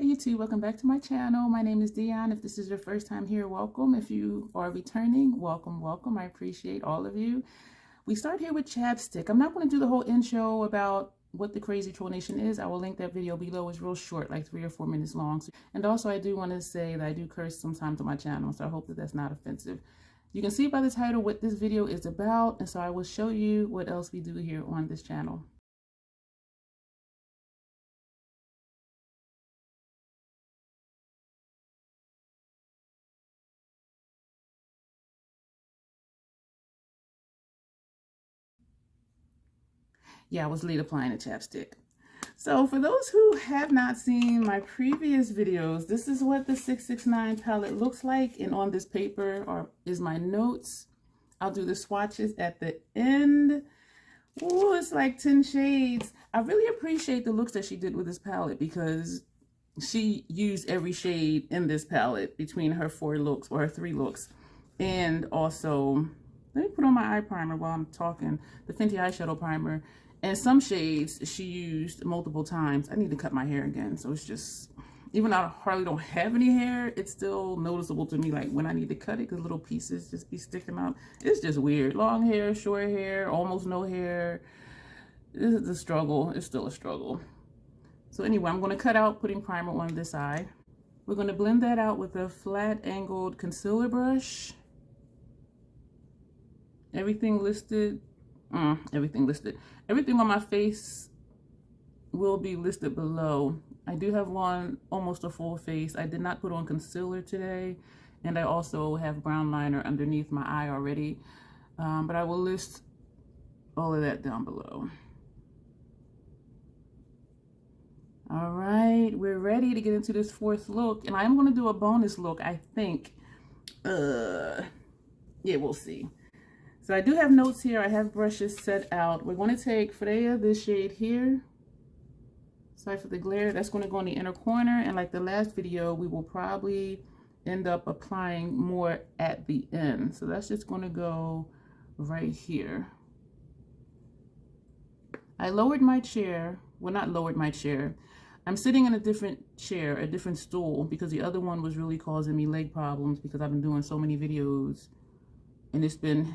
Hey YouTube, welcome back to my channel. My name is Dion. If this is your first time here, welcome. If you are returning, welcome. I appreciate all of you. We start here with chapstick. I'm not going to do the whole intro about what the crazy trollnation is. I will link that video below. It's real short, like 3 or 4 minutes long. And also I do want to say that I do curse sometimes on my channel, so I hope that that's not offensive. You can see by the title what this video is about, and so I will show you what else we do here on this channel. Yeah, I was late applying the chapstick. So for those who have not seen my previous videos, this is what the 669 palette looks like. And on this paper is my notes. I'll do the swatches at the end. Ooh, it's like 10 shades. I really appreciate the looks that she did with this palette because she used every shade in this palette between her 4 looks or her 3 looks. And also, let me put on my eye primer while I'm talking, the Fenty eyeshadow primer. And some shades she used multiple times. I need to cut my hair again. So it's just, even though I hardly don't have any hair, it's still noticeable to me like when I need to cut it because little pieces just be sticking out. It's just weird. Long hair, short hair, almost no hair. This is a struggle. It's still a struggle. So anyway, I'm going to cut out putting primer on this eye. We're going to blend that out with a flat angled concealer brush. Everything listed. Everything on my face will be listed below. I do have one almost a full face. I did not put on concealer today, and I also have brown liner underneath my eye already, but I will list all of that down below. All right, we're ready to get into this 4th look, and I'm going to do a bonus look, I think. Yeah, we'll see. So I do have notes here. I have brushes set out. We're going to take Freya, this shade here. Sorry for the glare. That's going to go in the inner corner. And like the last video, we will probably end up applying more at the end. So that's just going to go right here. I lowered my chair. Well, not lowered my chair. I'm sitting in a different chair, a different stool, because the other one was really causing me leg problems because I've been doing so many videos. And it's been...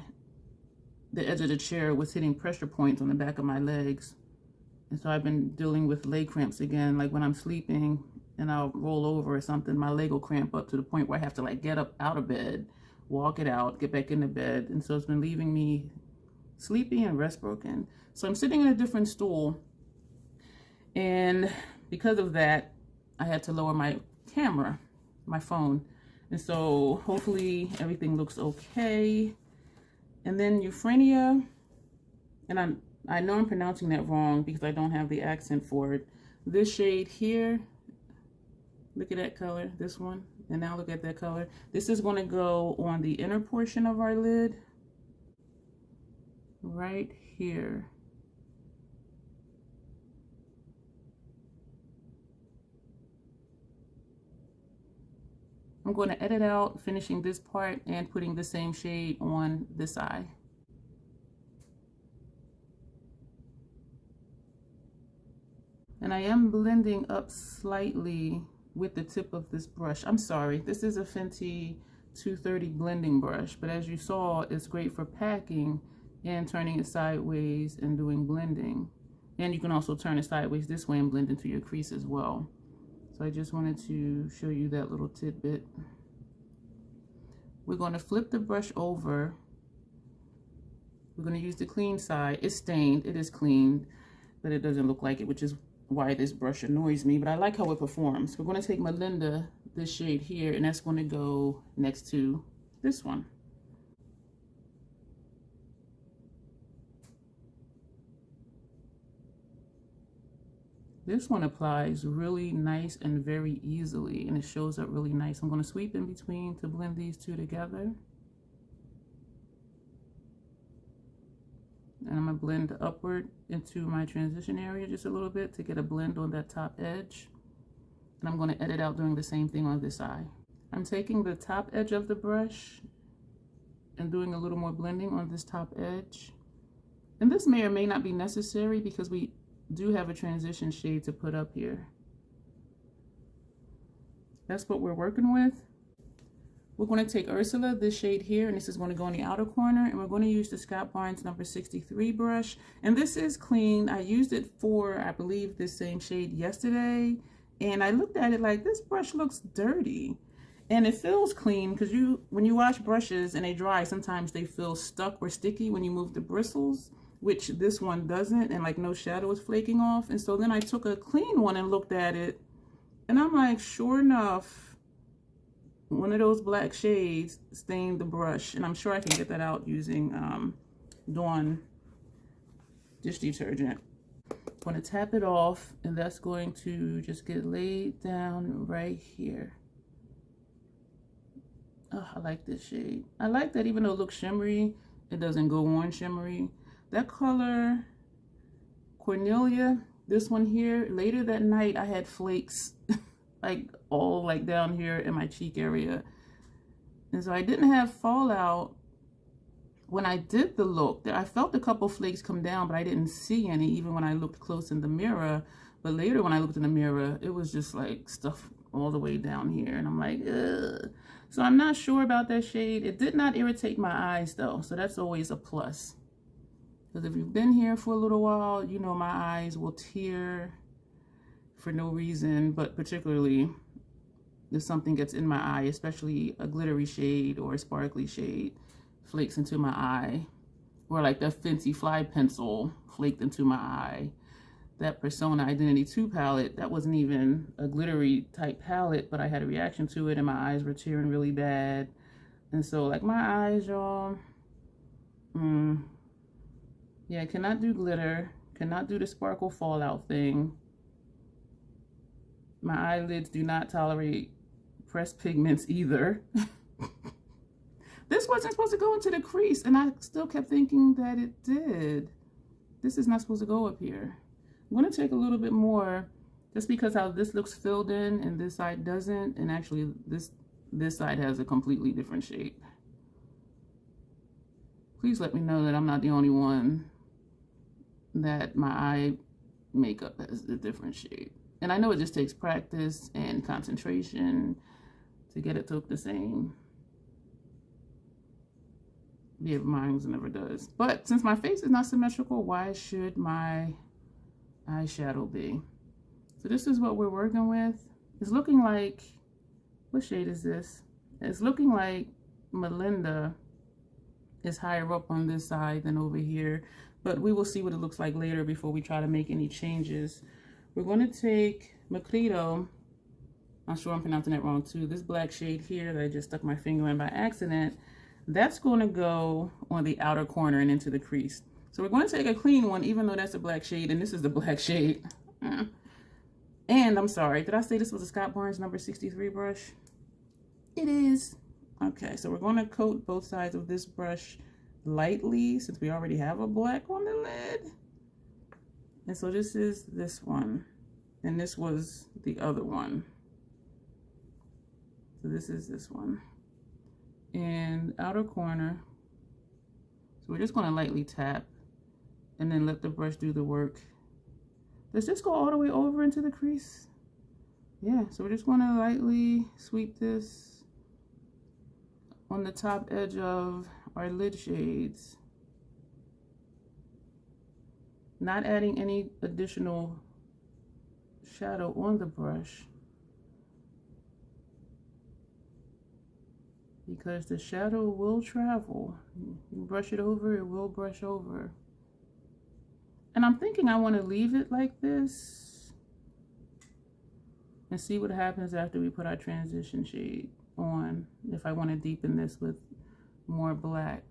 the edge of the chair was hitting pressure points on the back of my legs. And so I've been dealing with leg cramps again. Like when I'm sleeping and I'll roll over or something, my leg will cramp up to the point where I have to like get up out of bed, walk it out, get back into bed. And so it's been leaving me sleepy and rest broken. So I'm sitting in a different stool. And because of that, I had to lower my camera, my phone. And so hopefully everything looks okay. And then Euphenia, and I know I'm pronouncing that wrong because I don't have the accent for it. This shade here, look at that color, this one, and now look at that color. This is going to go on the inner portion of our lid, right here. I'm going to edit out finishing this part and putting the same shade on this eye. And I am blending up slightly with the tip of this brush. I'm sorry, this is a Fenty 230 blending brush, but as you saw, it's great for packing and turning it sideways and doing blending. And you can also turn it sideways this way and blend into your crease as well. So I just wanted to show you that little tidbit. We're going to flip the brush over. We're going to use the clean side. It's stained, it is clean, but it doesn't look like it, which is why this brush annoys me, but I like how it performs. We're going to take Melinda, this shade here, and that's going to go next to this one. This one applies really nice and very easily, and it shows up really nice. I'm going to sweep in between to blend these two together. And I'm going to blend upward into my transition area just a little bit to get a blend on that top edge. And I'm going to edit out doing the same thing on this eye. I'm taking the top edge of the brush and doing a little more blending on this top edge. And this may or may not be necessary because we do have a transition shade to put up here. That's what we're working with. We're going to take Ursula, this shade here, and this is going to go in the outer corner, and we're going to use the Barnes number 63 brush. And this is clean. I used it for, I believe, this same shade yesterday, and I looked at it like, this brush looks dirty. And it feels clean because when you wash brushes and they dry, sometimes they feel stuck or sticky when you move the bristles, which this one doesn't, and like no shadow is flaking off. And so then I took a clean one and looked at it, and I'm like, sure enough, one of those black shades stained the brush, and I'm sure I can get that out using Dawn dish detergent. I'm going to tap it off, and that's going to just get laid down right here. Oh, I like this shade. I like that even though it looks shimmery, it doesn't go on shimmery. That color, Cornelia, this one here, later that night I had flakes like all like down here in my cheek area. And so I didn't have fallout when I did the look. I felt a couple flakes come down, but I didn't see any even when I looked close in the mirror. But later when I looked in the mirror, it was just like stuff all the way down here. And I'm like, ugh. So I'm not sure about that shade. It did not irritate my eyes though. So that's always a plus. Because if you've been here for a little while, you know my eyes will tear for no reason, but particularly if something gets in my eye, especially a glittery shade or a sparkly shade flakes into my eye, or like that Fenty Fly pencil flaked into my eye. That Persona Identity 2 palette, that wasn't even a glittery type palette, but I had a reaction to it and my eyes were tearing really bad. And so like my eyes, y'all, yeah, I cannot do glitter, cannot do the sparkle fallout thing. My eyelids do not tolerate pressed pigments either. This wasn't supposed to go into the crease, and I still kept thinking that it did. This is not supposed to go up here. I'm going to take a little bit more, just because how this looks filled in and this side doesn't, and actually this side has a completely different shape. Please let me know that I'm not the only one that my eye makeup has a different shade. And I know it just takes practice and concentration to get it to look the same. Yeah, mine never does. But since my face is not symmetrical, why should my eyeshadow be? So this is what we're working with. It's looking like, what shade is this? It's looking like Melinda is higher up on this side than over here. But we will see what it looks like later before we try to make any changes. We're going to take Mercredi, I'm sure I'm pronouncing that wrong too, this black shade here that I just stuck my finger in by accident, that's going to go on the outer corner and into the crease. So we're going to take a clean one, even though that's a black shade, and this is the black shade. And I'm sorry, did I say this was a Barnes number 63 brush? It is. Okay, so we're going to coat both sides of this brush lightly, since we already have a black on the lid. And so this is this one, and this was the other one. So this is this one. And outer corner. So we're just going to lightly tap and then let the brush do the work. Does this go all the way over into the crease? Yeah, so we're just going to lightly sweep this on the top edge of our lid shades. Not adding any additional shadow on the brush, because the shadow will travel. You brush it over, it will brush over. And I'm thinking I want to leave it like this and see what happens after we put our transition shade on, if I want to deepen this with more black.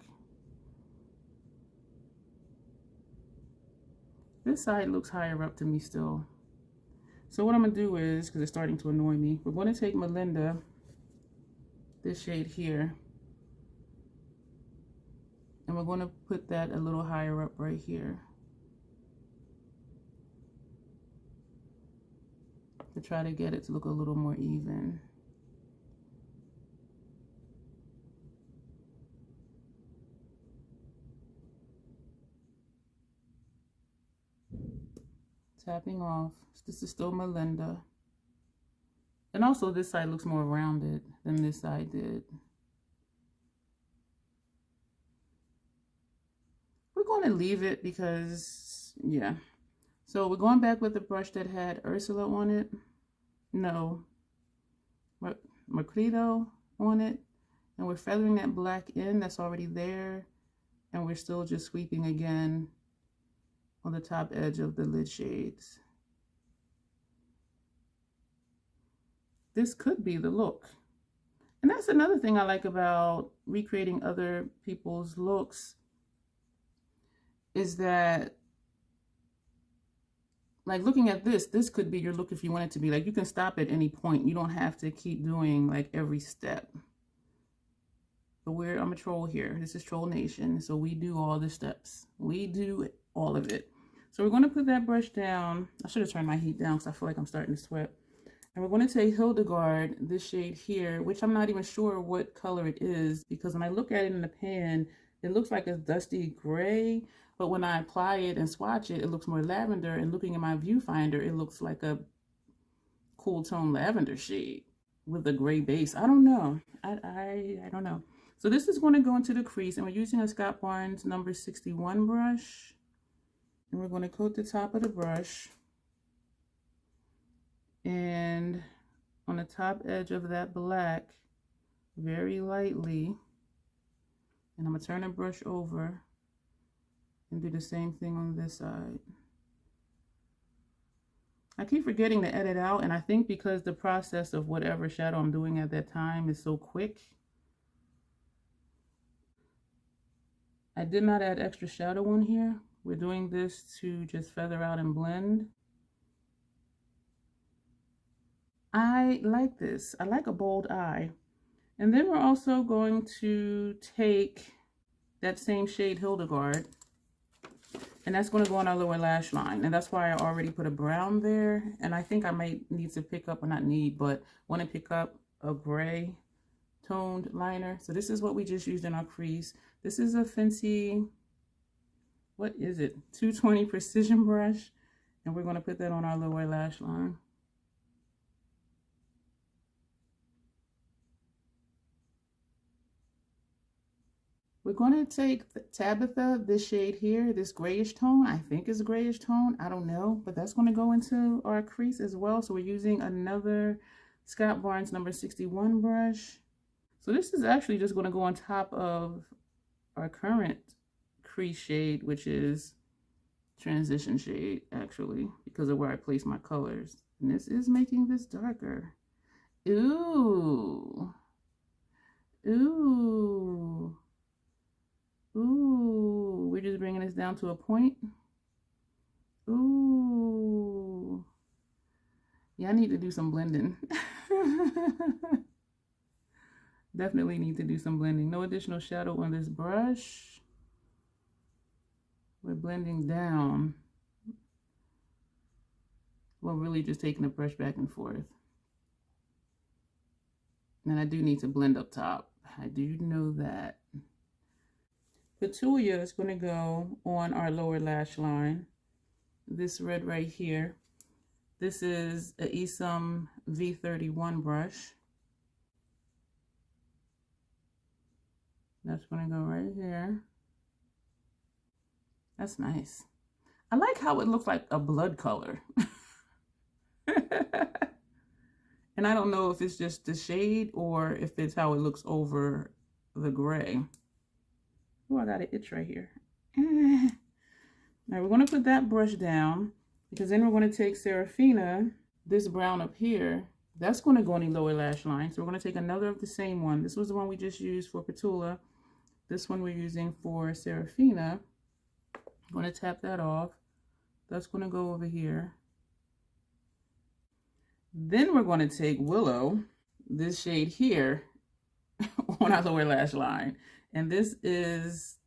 This side looks higher up to me still. So what I'm going to do is, because it's starting to annoy me, we're going to take Melinda, this shade here, and we're going to put that a little higher up right here to try to get it to look a little more even. Tapping off. This is still Melinda. And also this side looks more rounded than this side did. We're going to leave it because, yeah. So we're going back with the brush that had Ursula on it. No, Mercredi on it. And we're feathering that black in that's already there. And we're still just sweeping again on the top edge of the lid shades. This could be the look. And that's another thing I like about recreating other people's looks, is that, like, looking at this could be your look if you want it to be. Like, you can stop at any point. You don't have to keep doing like every step. But I'm a troll here. This is Troll Nation. So we do all the steps. We do all of it. So we're going to put that brush down. I should have turned my heat down because I feel like I'm starting to sweat. And we're going to take Hildegarde, this shade here, which I'm not even sure what color it is, because when I look at it in the pan, it looks like a dusty gray. But when I apply it and swatch it, it looks more lavender. And looking at my viewfinder, it looks like a cool tone lavender shade with a gray base. I don't know. I don't know. So this is going to go into the crease, and we're using a Scott Barnes number 61 brush. And we're going to coat the top of the brush. And on the top edge of that black, very lightly. And I'm going to turn the brush over and do the same thing on this side. I keep forgetting to edit out, and I think because the process of whatever shadow I'm doing at that time is so quick. I did not add extra shadow on here. We're doing this to just feather out and blend. I like this. I like a bold eye. And then we're also going to take that same shade Hildegarde, and that's going to go on our lower lash line. And that's why I already put a brown there. And I think I might need to pick up, or not need, but want to pick up a gray toned liner. So this is what we just used in our crease. This is a Fenty, what is it? 220 precision brush. And we're going to put that on our lower lash line. We're going to take Tabitha, this shade here, this grayish tone. I think is a grayish tone. I don't know, but that's going to go into our crease as well. So we're using another Scott Barnes number 61 brush. So this is actually just going to go on top of our current crease shade, which is transition shade, actually, because of where I place my colors. And this is making this darker. Ooh. Ooh. Ooh, we're just bringing this down to a point. Ooh. Yeah, I need to do some blending. Definitely need to do some blending. No additional shadow on this brush. We're blending down. We're really just taking the brush back and forth. And I do need to blend up top. I do know that. Petula is going to go on our lower lash line. This red right here. This is a Esum V31 brush. That's going to go right here. That's nice. I like how it looks like a blood color. And I don't know if it's just the shade or if it's how it looks over the gray. Oh, I got an itch right here. Now we're going to put that brush down, because then we're going to take Serafina, this brown up here. That's going to go on the lower lash line. So we're going to take another of the same one. This was the one we just used for Petula. This one we're using for Serafina. I'm going to tap that off. That's going to go over here. Then we're going to take Willow, this shade here, on our lower lash line. And this is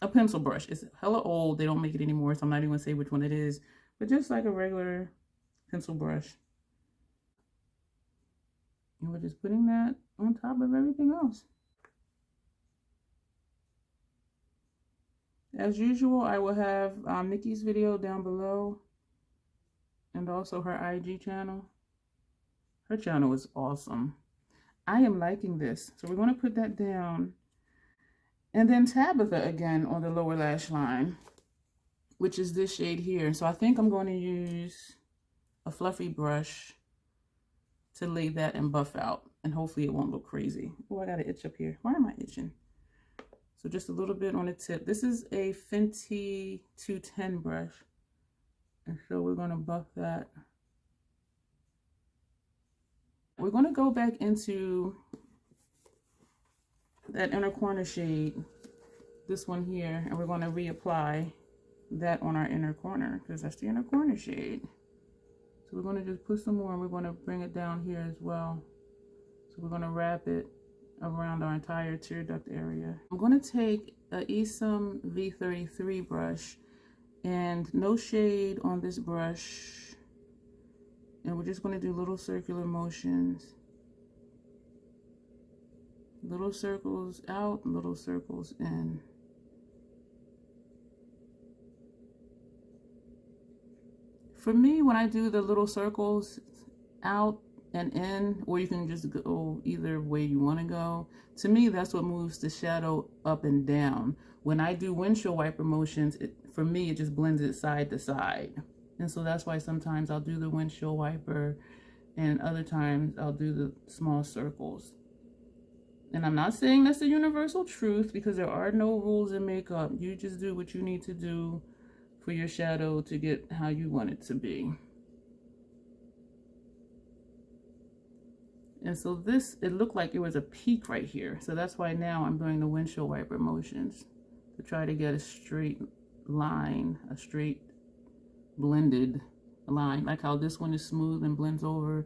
a pencil brush. It's hella old. They don't make it anymore, so I'm not even going to say which one it is. But just like a regular pencil brush. And we're just putting that on top of everything else. As usual, I will have Nikki's video down below, and also her IG channel. Her channel is awesome. I am liking this. So we're going to put that down. And then Tabitha again on the lower lash line, which is this shade here. So I think I'm going to use a fluffy brush to lay that and buff out. And hopefully it won't look crazy. Oh, I got an itch up here. Why am I itching? So just a little bit on the tip. This is a Fenty 210 brush. And so we're going to buff that. We're going to go back into that inner corner shade, this one here, and we're going to reapply that on our inner corner because that's the inner corner shade. So we're going to just put some more and we're going to bring it down here as well. So we're going to wrap it around our entire tear duct area. I'm going to take a Esom V33 brush and no shade on this brush. And we're just going to do little circular motions. Little circles out, little circles in. For me, when I do the little circles out and in, or you can just go either way you want to go, to me, that's what moves the shadow up and down. When I do windshield wiper motions, for me, it just blends it side to side. And so that's why sometimes I'll do the windshield wiper and other times I'll do the small circles. And I'm not saying that's the universal truth because there are no rules in makeup. You just do what you need to do for your shadow to get how you want it to be. And so this, it looked like it was a peak right here. So that's why now I'm doing the windshield wiper motions to try to get a straight line, a straight blended line. Like how this one is smooth and blends over.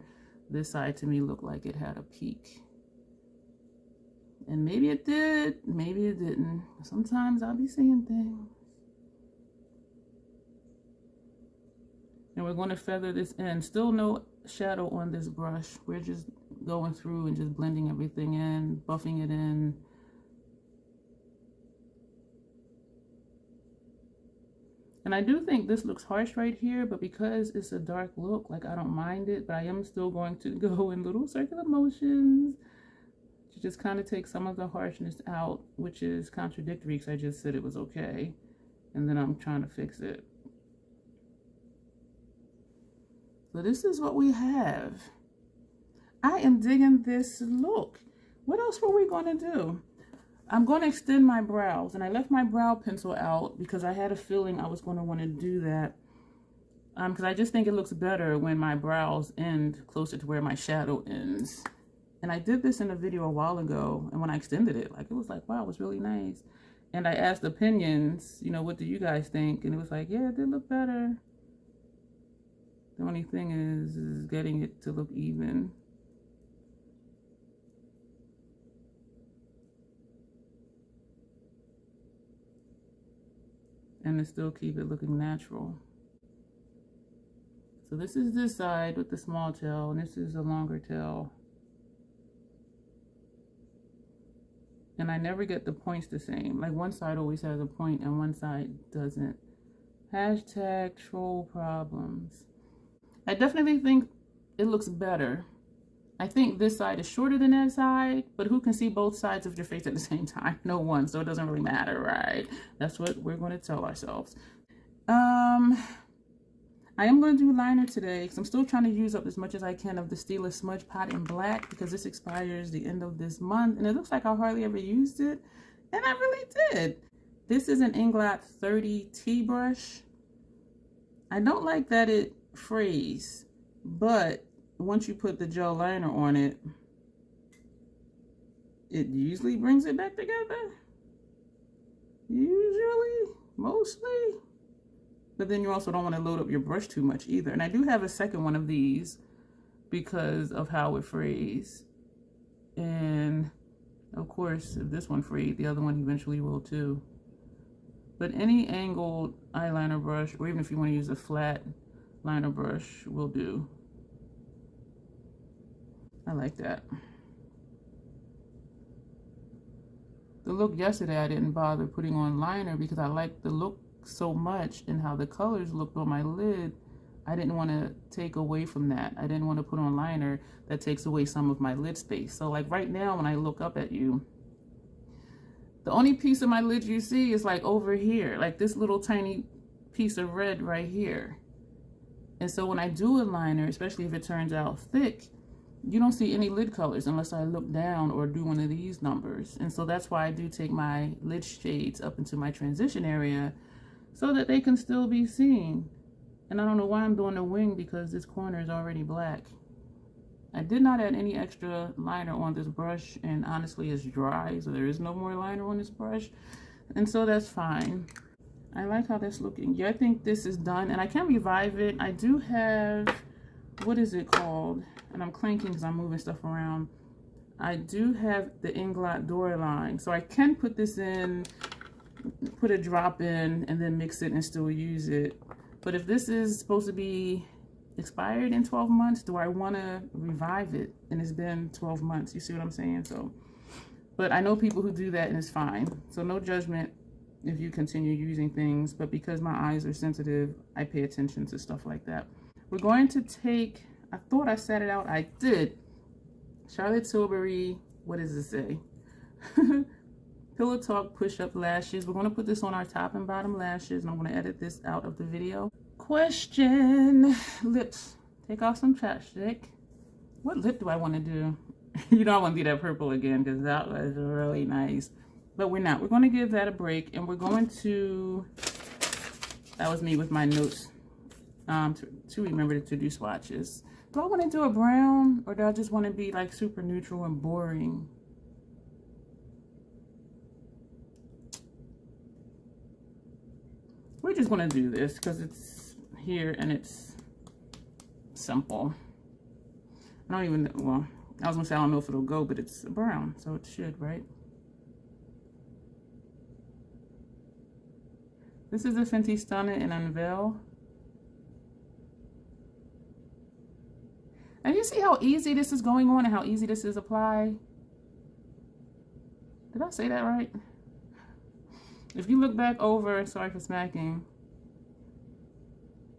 This side to me looked like it had a peak. And maybe it did, maybe it didn't. Sometimes I'll be seeing things. And we're going to feather this in. Still no shadow on this brush. We're just going through and just blending everything in, buffing it in. And I do think this looks harsh right here, but because it's a dark look, like I don't mind it, but I am still going to go in little circular motions to just kind of take some of the harshness out, which is contradictory because I just said it was okay. And then I'm trying to fix it. So this is what we have. I am digging this look. What else were we going to do? I'm going to extend my brows, and I left my brow pencil out because I had a feeling I was going to want to do that. Because I just think it looks better when my brows end closer to where my shadow ends. And I did this in a video a while ago, and when I extended it, like it was like, wow, it was really nice. And I asked opinions, you know, what do you guys think? And it was like, yeah, it did look better. The only thing is getting it to look even. And to still keep it looking natural. So this is this side with the small tail, and this is the longer tail. And I never get the points the same. Like one side always has a point and one side doesn't. Hashtag troll problems. I definitely think it looks better. I think this side is shorter than that side, but who can see both sides of your face at the same time? No one, so it doesn't really matter, right? That's what we're going to tell ourselves. I am going to do liner today because I'm still trying to use up as much as I can of the Stila Smudge Pot in black because this expires the end of this month, and it looks like I hardly ever used it, and I really did. This is an Inglot 30T brush. I don't like that it frays, but once you put the gel liner on it, it usually brings it back together. Usually, mostly. But then you also don't want to load up your brush too much either. And I do have a second one of these because of how it frays. And of course, if this one frayed, the other one eventually will too. But any angled eyeliner brush, or even if you want to use a flat liner brush, will do. I like that. The look yesterday, I didn't bother putting on liner because I liked the look so much and how the colors looked on my lid. I didn't want to take away from that. I didn't want to put on liner that takes away some of my lid space. So like right now when I look up at you, the only piece of my lid you see is like over here, like this little tiny piece of red right here. And so when I do a liner, especially if it turns out thick, you don't see any lid colors unless I look down or do one of these numbers. And so that's why I do take my lid shades up into my transition area so that they can still be seen. And I don't know why I'm doing the wing because this corner is already black. I did not add any extra liner on this brush, and honestly it's dry, so there is no more liner on this brush. And so that's fine. I like how that's looking. Yeah, I think this is done, and I can revive it. I do have, what is it called? And I'm clanking because I'm moving stuff around. I do have the Inglot Door line, so I can put this in, put a drop in, and then mix it and still use it. But if this is supposed to be expired in 12 months, do I want to revive it? And it's been 12 months, you see what I'm saying? So, but I know people who do that and it's fine. So no judgment if you continue using things, but because my eyes are sensitive, I pay attention to stuff like that. We're going to take, I thought I set it out, I did. Charlotte Tilbury, what does it say? Pillow Talk Push-Up Lashes. We're going to put this on our top and bottom lashes, and I'm going to edit this out of the video. Question. Lips. Take off some chapstick. What lip do I want to do? You know I want to do that purple again because that was really nice. But we're not. We're going to give that a break, and we're going to, that was me with my notes, to remember to do swatches. Do I want to do a brown, or do I just want to be like super neutral and boring? We're just going to do this because it's here and it's simple. I don't even, well, I was going to say I don't know if it'll go, but it's brown, so it should, right? This is the Fenty Stunna in Unveil. And you see how easy this is going on and how easy this is apply? Did I say that right? If you look back over, sorry for smacking,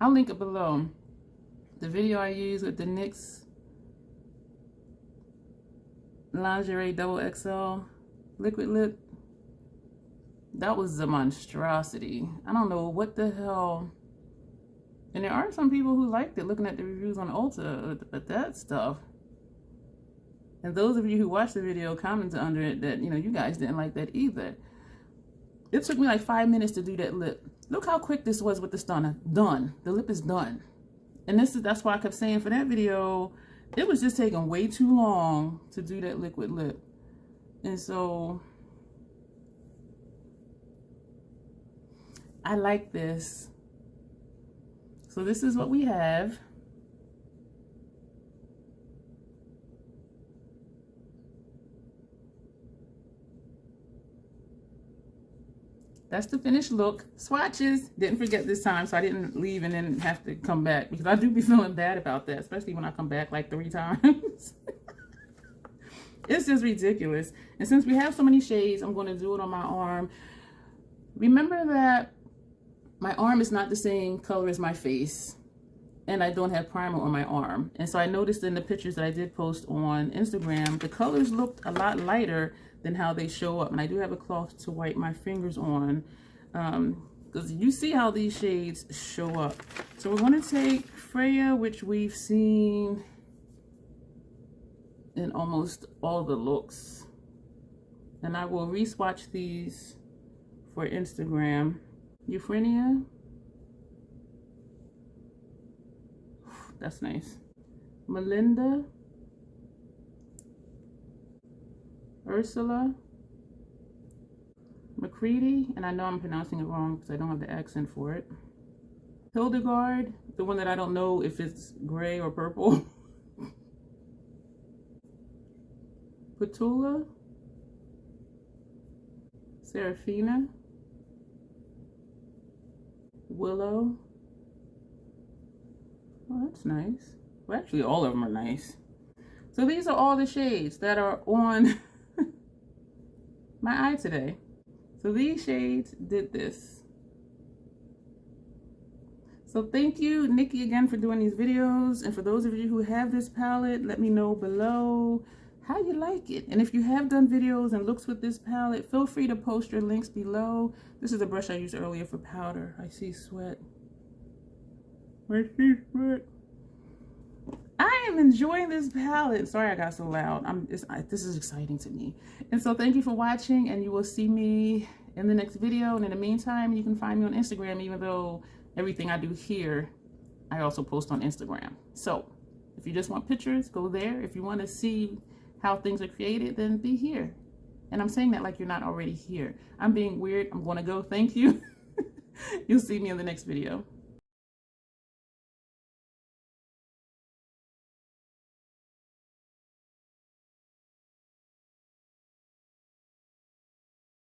I'll link it below. The video I use with the NYX Lingerie Double XL liquid lip. That was a monstrosity. I don't know what the hell. And there are some people who liked it, looking at the reviews on Ulta, but that stuff. And those of you who watched the video commented under it that, you know, you guys didn't like that either. It took me like 5 minutes to do that lip. Look how quick this was with the Stunna. Done. The lip is done. And that's why I kept saying for that video, it was just taking way too long to do that liquid lip. And so I like this. So this is what we have. That's the finished look. Swatches, didn't forget this time, so I didn't leave and then have to come back because I do be feeling bad about that, especially when I come back like 3 times. It's just ridiculous. And since we have so many shades, I'm going to do it on my arm. Remember that my arm is not the same color as my face, and I don't have primer on my arm. And so I noticed in the pictures that I did post on Instagram, the colors looked a lot lighter than how they show up. And I do have a cloth to wipe my fingers on, because you see how these shades show up. So we're going to take Freya, which we've seen in almost all the looks, and I will re-swatch these for Instagram. Euphenia, that's nice. Melinda, Ursula, Mercredi, and I know I'm pronouncing it wrong because I don't have the accent for it. Hildegarde, the one that I don't know if it's gray or purple. Petula, Serafina, Willow. Oh, that's nice. Well, actually, all of them are nice. So these are all the shades that are on my eye today. So these shades did this. So thank you, Nikki, again for doing these videos. And for those of you who have this palette, let me know below how you like it. And if you have done videos and looks with this palette, feel free to post your links below. This is the brush I used earlier for powder. I see sweat. I see sweat. I am enjoying this palette. Sorry I got so loud. This is exciting to me. And so thank you for watching, and you will see me in the next video. And in the meantime, you can find me on Instagram, even though everything I do here, I also post on Instagram. So if you just want pictures, go there. If you want to see how things are created, then be here. And I'm saying that like you're not already here. I'm being weird. I'm going to go. Thank you. You'll see me in the next video.